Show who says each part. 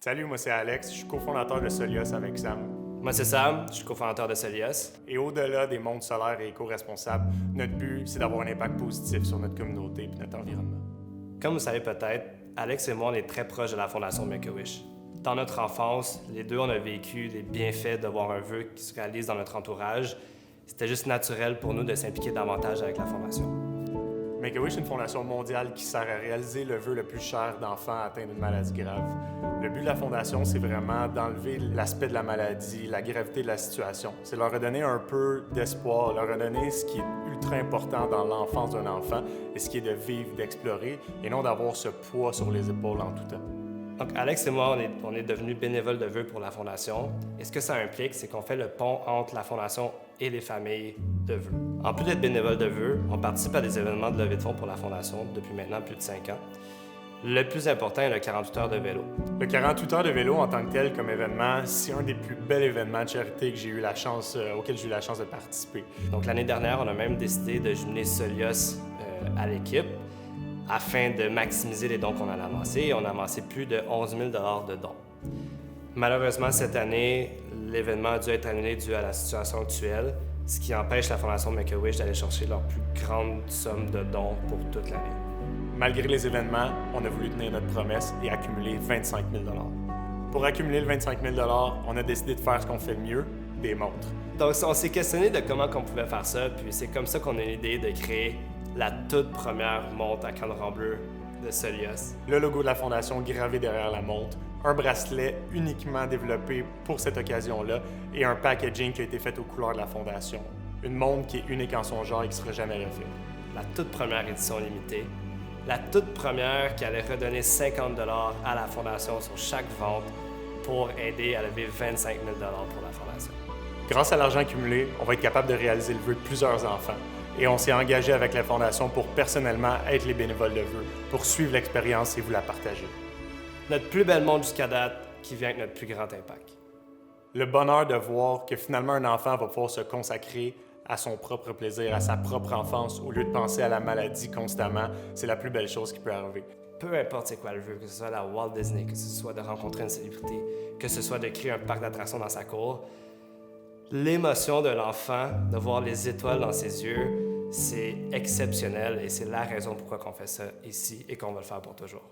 Speaker 1: Salut, moi c'est Alex, je suis cofondateur de Solios avec Sam.
Speaker 2: Moi, c'est Sam, je suis cofondateur de Solios.
Speaker 1: Et au-delà des mondes solaires et éco-responsables, notre but, c'est d'avoir un impact positif sur notre communauté et notre environnement.
Speaker 2: Comme vous savez peut-être, Alex et moi, on est très proches de la fondation Make-A-Wish. Dans notre enfance, les deux, on a vécu les bienfaits de voir un vœu qui se réalise dans notre entourage. C'était juste naturel pour nous de s'impliquer davantage avec la fondation.
Speaker 1: Make-A-Wish est une fondation mondiale qui sert à réaliser le vœu le plus cher d'enfants atteints d'une maladie grave. Le but de la fondation, c'est vraiment d'enlever l'aspect de la maladie, la gravité de la situation. C'est leur redonner un peu d'espoir, leur redonner ce qui est ultra important dans l'enfance d'un enfant et ce qui est de vivre, d'explorer et non d'avoir ce poids sur les épaules en tout temps.
Speaker 2: Donc, Alex et moi, on est devenus bénévoles de vœux pour la Fondation. Et ce que ça implique, c'est qu'on fait le pont entre la Fondation et les familles de vœux. En plus d'être bénévole de vœux, on participe à des événements de levée de fonds pour la Fondation depuis maintenant plus de 5 ans. Le plus important est le 48 heures de vélo.
Speaker 1: Le 48 heures de vélo en tant que tel comme événement, c'est un des plus bels événements de charité que auquel j'ai eu la chance de participer.
Speaker 2: Donc, l'année dernière, on a même décidé de jumeler Solios à l'équipe afin de maximiser les dons qu'on allait amasser. On a amassé plus de 11 000 de dons. Malheureusement, cette année, l'événement a dû être annulé dû à la situation actuelle, ce qui empêche la Fondation Make-A-Wish d'aller chercher leur plus grande somme de dons pour toute l'année.
Speaker 1: Malgré les événements, on a voulu tenir notre promesse et accumuler 25 000 Pour accumuler le 25 000 on a décidé de faire ce qu'on fait le mieux, des montres.
Speaker 2: Donc, on s'est questionné de comment on pouvait faire ça, puis c'est comme ça qu'on a eu l'idée de créer la toute première montre à cadran bleu de Solios.
Speaker 1: Le logo de la Fondation gravé derrière la montre, un bracelet uniquement développé pour cette occasion-là et un packaging qui a été fait aux couleurs de la Fondation. Une montre qui est unique en son genre et qui ne sera jamais refaite.
Speaker 2: La toute première édition limitée. La toute première qui allait redonner 50 $ à la Fondation sur chaque vente pour aider à lever 25 000 $ pour la Fondation.
Speaker 1: Grâce à l'argent accumulé, on va être capable de réaliser le vœu de plusieurs enfants. Et on s'est engagé avec la Fondation pour personnellement être les bénévoles de vœux, pour suivre l'expérience et vous la partager.
Speaker 2: Notre plus belle montre jusqu'à date qui vient avec notre plus grand impact.
Speaker 1: Le bonheur de voir que finalement un enfant va pouvoir se consacrer à son propre plaisir, à sa propre enfance, au lieu de penser à la maladie constamment, c'est la plus belle chose qui peut arriver.
Speaker 2: Peu importe c'est quoi le vœu, que ce soit la Walt Disney, que ce soit de rencontrer une célébrité, que ce soit de créer un parc d'attractions dans sa cour, l'émotion de l'enfant, de voir les étoiles dans ses yeux, c'est exceptionnel et c'est la raison pourquoi on fait ça ici et qu'on va le faire pour toujours.